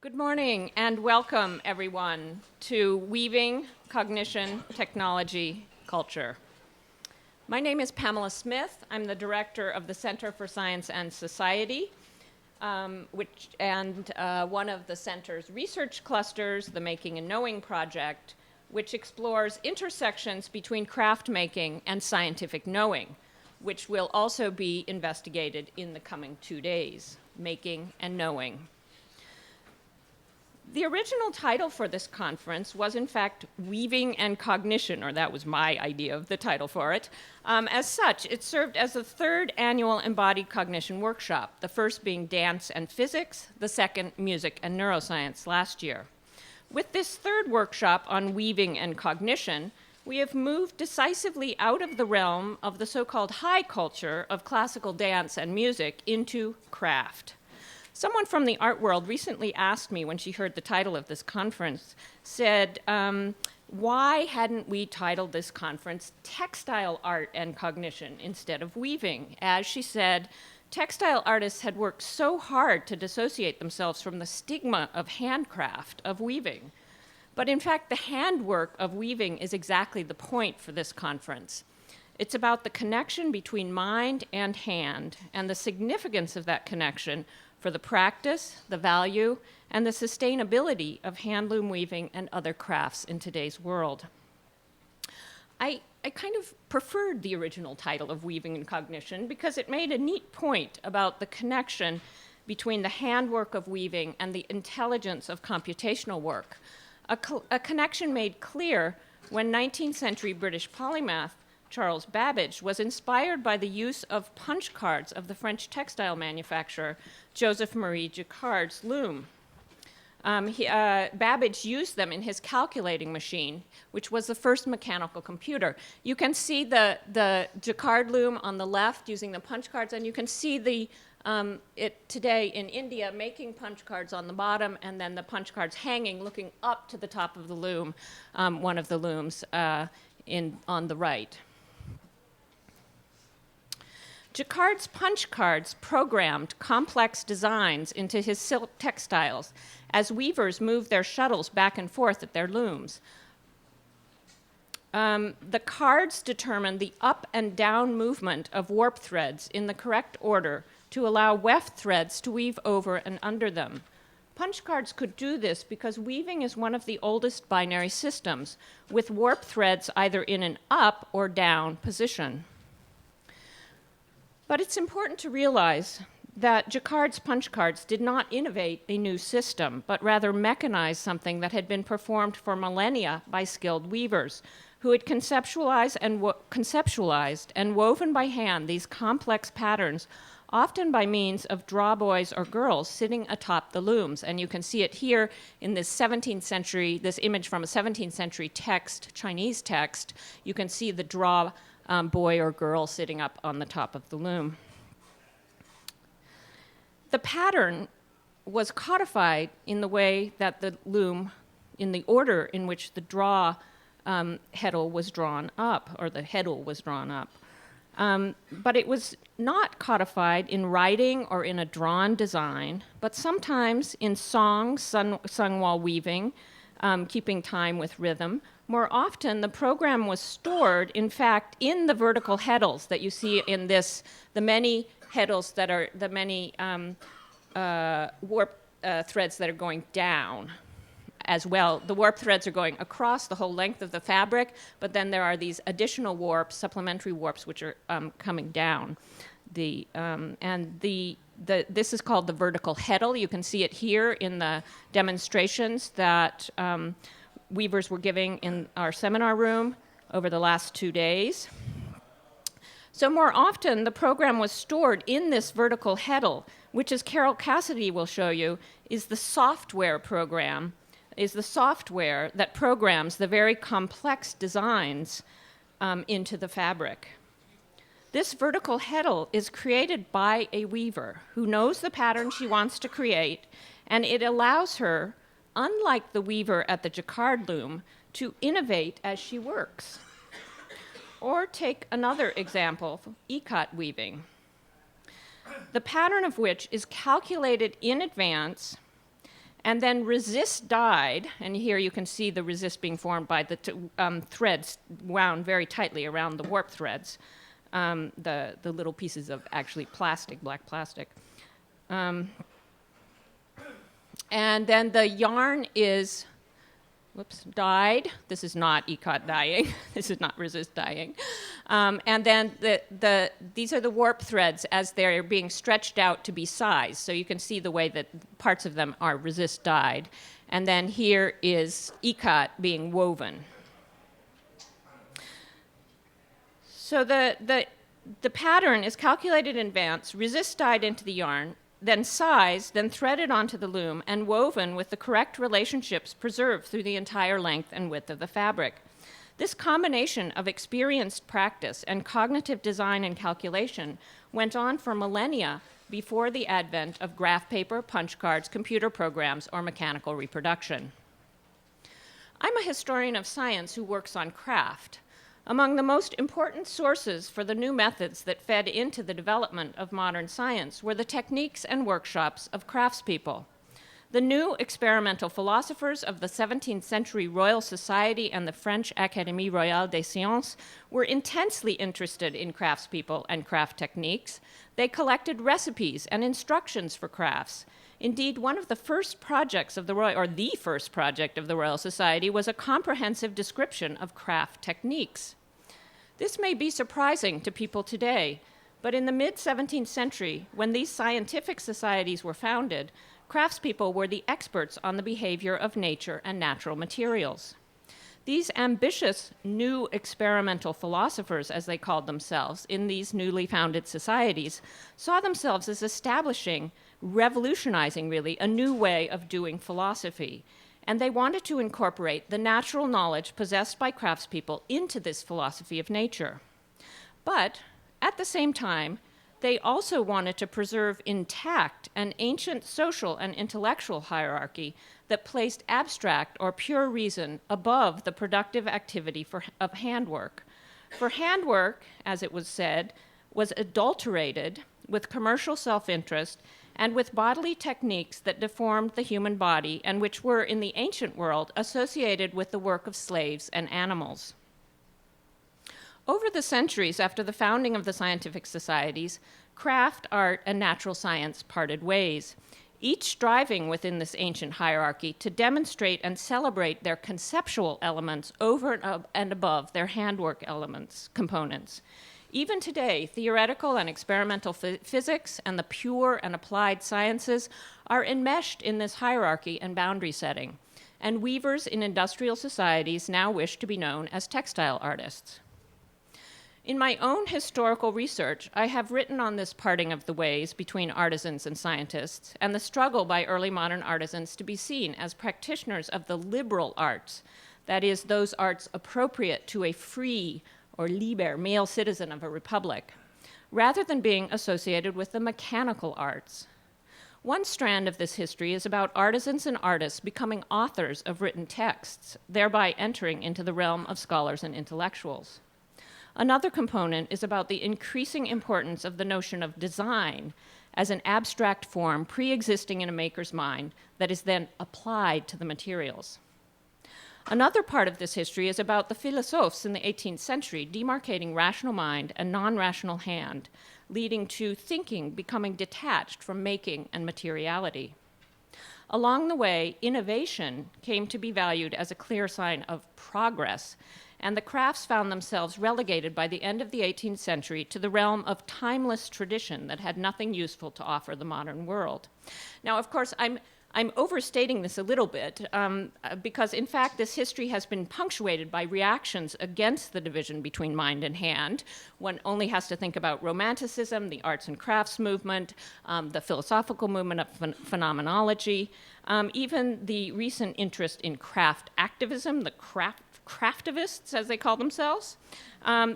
Good morning and welcome, everyone, to Weaving Cognition, Technology, Culture. My name is Pamela Smith. I'm the director of the Center for Science and Society, one of the center's research clusters, the Making and Knowing Project, which explores intersections between craft making and scientific knowing, which will also be investigated in the coming 2 days, Making and Knowing. The original title for this conference was, in fact, Weaving and Cognition, or that was my idea of the title for it. As such, it served as the third annual Embodied Cognition workshop, the first being Dance and Physics, the second Music and Neuroscience last year. With this third workshop on weaving and cognition, we have moved decisively out of the realm of the so-called high culture of classical dance and music into craft. Someone from the art world recently asked me when she heard the title of this conference, said, why hadn't we titled this conference Textile Art and Cognition instead of Weaving? As she said, textile artists had worked so hard to dissociate themselves from the stigma of handcraft, of weaving. But in fact, the handwork of weaving is exactly the point for this conference. It's about the connection between mind and hand and the significance of that connection for the practice, the value, and the sustainability of handloom weaving and other crafts in today's world. I kind of preferred the original title of Weaving and Cognition because it made a neat point about the connection between the handwork of weaving and the intelligence of computational work, a connection made clear when 19th century British polymath Charles Babbage was inspired by the use of punchcards of the French textile manufacturer Joseph Marie Jacquard's loom. Babbage used them in his calculating machine, which was the first mechanical computer. You can see the Jacquard loom on the left using the punch cards, and you can see it today in India making punch cards on the bottom, and then the punch cards hanging, looking up to the top of the loom, one of the looms on the right. Jacquard's punch cards programmed complex designs into his silk textiles as weavers moved their shuttles back and forth at their looms. The cards determined the up and down movement of warp threads in the correct order to allow weft threads to weave over and under them. Punch cards could do this because weaving is one of the oldest binary systems, with warp threads either in an up or down position. But it's important to realize that Jacquard's punch cards did not innovate a new system, but rather mechanize something that had been performed for millennia by skilled weavers, who had conceptualized and woven by hand these complex patterns, often by means of drawboys or girls sitting atop the looms. And you can see it here in this 17th century, this image from a 17th century text, Chinese text. You can see the draw boy or girl sitting up on the top of the loom. The pattern was codified in the way that the loom, in the order in which the draw heddle was drawn up, or the heddle was drawn up. But it was not codified in writing or in a drawn design, but sometimes in songs sung while weaving, keeping time with rhythm. More often, the program was stored, in fact, in the vertical heddles that you see in this, the many heddles that are, the many warp threads that are going down as well. The warp threads are going across the whole length of the fabric, but then there are these additional warps, supplementary warps, which are coming down. This is called the vertical heddle. You can see it here in the demonstrations that weavers were giving in our seminar room over the last 2 days. So more often, the program was stored in this vertical heddle, which, as Carol Cassidy will show you, is the software program, is the software that programs the very complex designs into the fabric. This vertical heddle is created by a weaver who knows the pattern she wants to create, and it allows her, unlike the weaver at the Jacquard loom, to innovate as she works. Or take another example, ikat weaving, the pattern of which is calculated in advance And then resist died, and here you can see the resist being formed by the threads wound very tightly around the warp threads, the little pieces of actually plastic, black plastic. And then the yarn is, dyed. This is not ikat dyeing. This is not resist dyeing. And then these are the warp threads as they're being stretched out to be sized. So you can see the way that parts of them are resist dyed. And then here is ikat being woven. So the pattern is calculated in advance, resist dyed into the yarn, then sized, then threaded onto the loom, and woven with the correct relationships preserved through the entire length and width of the fabric. This combination of experienced practice and cognitive design and calculation went on for millennia before the advent of graph paper, punch cards, computer programs, or mechanical reproduction. I'm a historian of science who works on craft. Among the most important sources for the new methods that fed into the development of modern science were the techniques and workshops of craftspeople. The new experimental philosophers of the 17th century Royal Society and the French Académie Royale des Sciences were intensely interested in craftspeople and craft techniques. They collected recipes and instructions for crafts. Indeed, one of the first projects of the the first project of the Royal Society was a comprehensive description of craft techniques. This may be surprising to people today, but in the mid-17th century, when these scientific societies were founded, craftspeople were the experts on the behavior of nature and natural materials. These ambitious new experimental philosophers, as they called themselves, in these newly founded societies, saw themselves as establishing, revolutionizing really, a new way of doing philosophy. And they wanted to incorporate the natural knowledge possessed by craftspeople into this philosophy of nature. But at the same time, they also wanted to preserve intact an ancient social and intellectual hierarchy that placed abstract or pure reason above the productive activity of handwork. For handwork, as it was said, was adulterated with commercial self-interest and with bodily techniques that deformed the human body and which were, in the ancient world, associated with the work of slaves and animals. Over the centuries after the founding of the scientific societies, craft, art, and natural science parted ways, each striving within this ancient hierarchy to demonstrate and celebrate their conceptual elements over and above their handwork components. Even today, theoretical and experimental physics and the pure and applied sciences are enmeshed in this hierarchy and boundary setting, and weavers in industrial societies now wish to be known as textile artists. In my own historical research, I have written on this parting of the ways between artisans and scientists, and the struggle by early modern artisans to be seen as practitioners of the liberal arts, that is, those arts appropriate to a free or liber, male citizen of a republic, rather than being associated with the mechanical arts. One strand of this history is about artisans and artists becoming authors of written texts, thereby entering into the realm of scholars and intellectuals. Another component is about the increasing importance of the notion of design as an abstract form pre-existing in a maker's mind that is then applied to the materials. Another part of this history is about the philosophes in the 18th century demarcating rational mind and non-rational hand, leading to thinking becoming detached from making and materiality. Along the way, innovation came to be valued as a clear sign of progress, and the crafts found themselves relegated by the end of the 18th century to the realm of timeless tradition that had nothing useful to offer the modern world. Now, of course, I'm overstating this a little bit because, in fact, this history has been punctuated by reactions against the division between mind and hand. One only has to think about Romanticism, the arts and crafts movement, the philosophical movement of phenomenology, even the recent interest in craft activism, the craftivists, as they call themselves.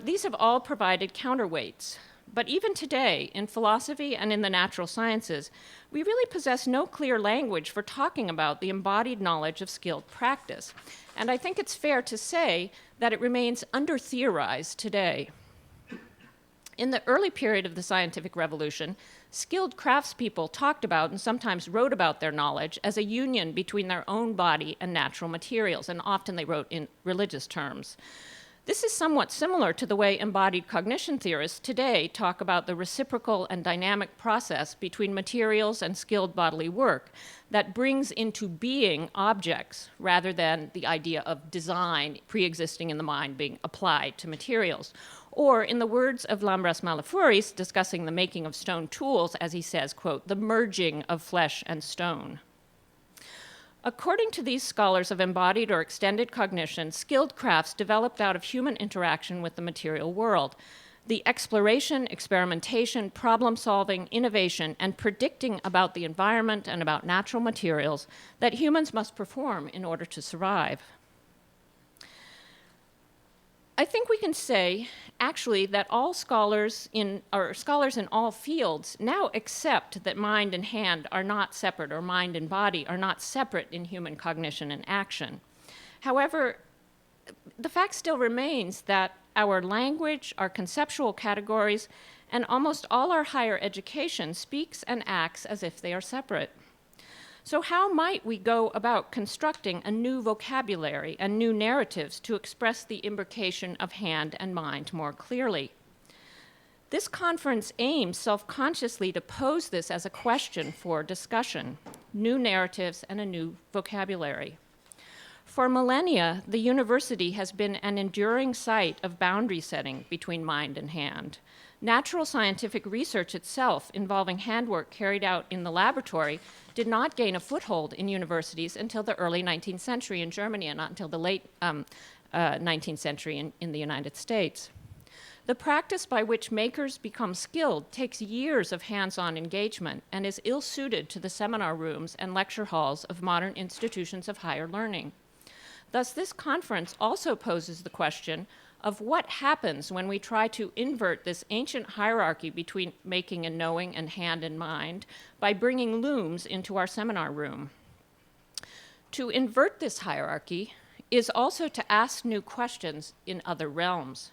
These have all provided counterweights. But even today, in philosophy and in the natural sciences, we really possess no clear language for talking about the embodied knowledge of skilled practice. And I think it's fair to say that it remains under-theorized today. In the early period of the scientific revolution, skilled craftspeople talked about and sometimes wrote about their knowledge as a union between their own body and natural materials, and often they wrote in religious terms. This is somewhat similar to the way embodied cognition theorists today talk about the reciprocal and dynamic process between materials and skilled bodily work that brings into being objects rather than the idea of design pre-existing in the mind being applied to materials. Or, in the words of Lambras Malafouris discussing the making of stone tools, as he says, quote, the merging of flesh and stone. According to these scholars of embodied or extended cognition, skilled crafts developed out of human interaction with the material world. The exploration, experimentation, problem-solving, innovation, and predicting about the environment and about natural materials that humans must perform in order to survive. I think we can say, actually, that all scholars in all fields now accept that mind and hand are not separate, or mind and body are not separate in human cognition and action. However, the fact still remains that our language, our conceptual categories, and almost all our higher education speaks and acts as if they are separate. So how might we go about constructing a new vocabulary and new narratives to express the imbrication of hand and mind more clearly? This conference aims self-consciously to pose this as a question for discussion, new narratives and a new vocabulary. For millennia, the university has been an enduring site of boundary setting between mind and hand. Natural scientific research itself involving handwork carried out in the laboratory did not gain a foothold in universities until the early 19th century in Germany and not until the late 19th century in the United States. The practice by which makers become skilled takes years of hands-on engagement and is ill-suited to the seminar rooms and lecture halls of modern institutions of higher learning. Thus, this conference also poses the question of what happens when we try to invert this ancient hierarchy between making and knowing and hand and mind by bringing looms into our seminar room. To invert this hierarchy is also to ask new questions in other realms.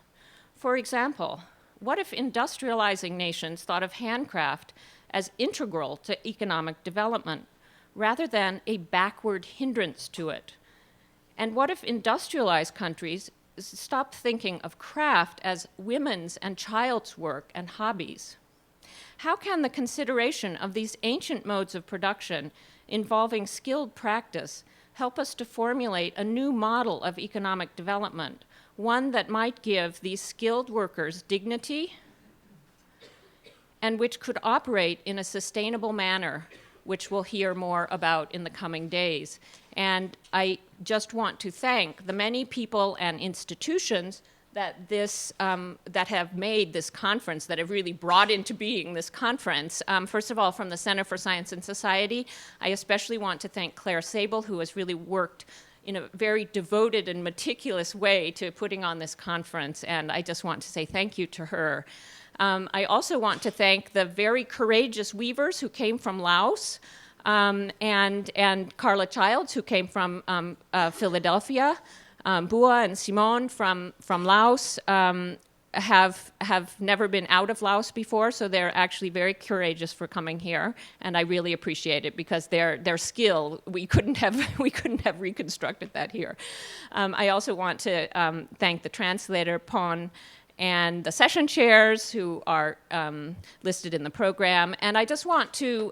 For example, what if industrializing nations thought of handcraft as integral to economic development rather than a backward hindrance to it? And what if industrialized countries stopped thinking of craft as women's and child's work and hobbies? How can the consideration of these ancient modes of production involving skilled practice help us to formulate a new model of economic development, one that might give these skilled workers dignity and which could operate in a sustainable manner, which we'll hear more about in the coming days? And I just want to thank the many people and institutions that have made this conference, that have really brought into being this conference. First of all, from the Center for Science and Society, I especially want to thank Claire Sable, who has really worked in a very devoted and meticulous way to putting on this conference, and I just want to say thank you to her. I also want to thank the very courageous weavers who came from Laos, and Carla Childs, who came from Philadelphia. Bua and Simone from Laos have never been out of Laos before, so they're actually very courageous for coming here, and I really appreciate it because their skill, we couldn't have reconstructed that here. I also want to thank the translator, Pon, and the session chairs who are listed in the program. And I just want to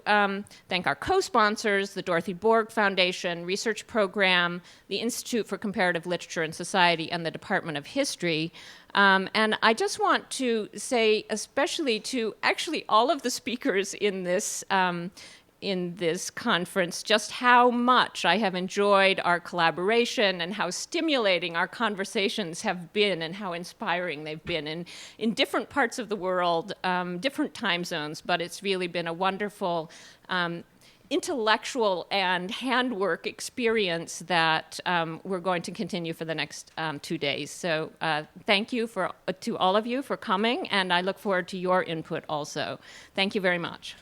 thank our co-sponsors, the Dorothy Borg Foundation Research Program, the Institute for Comparative Literature and Society, and the Department of History. And I just want to say, especially to actually all of the speakers in this conference, just how much I have enjoyed our collaboration and how stimulating our conversations have been and how inspiring they've been in different parts of the world, different time zones, but it's really been a wonderful intellectual and handwork experience that we're going to continue for the next 2 days. So thank you to all of you for coming, and I look forward to your input also. Thank you very much.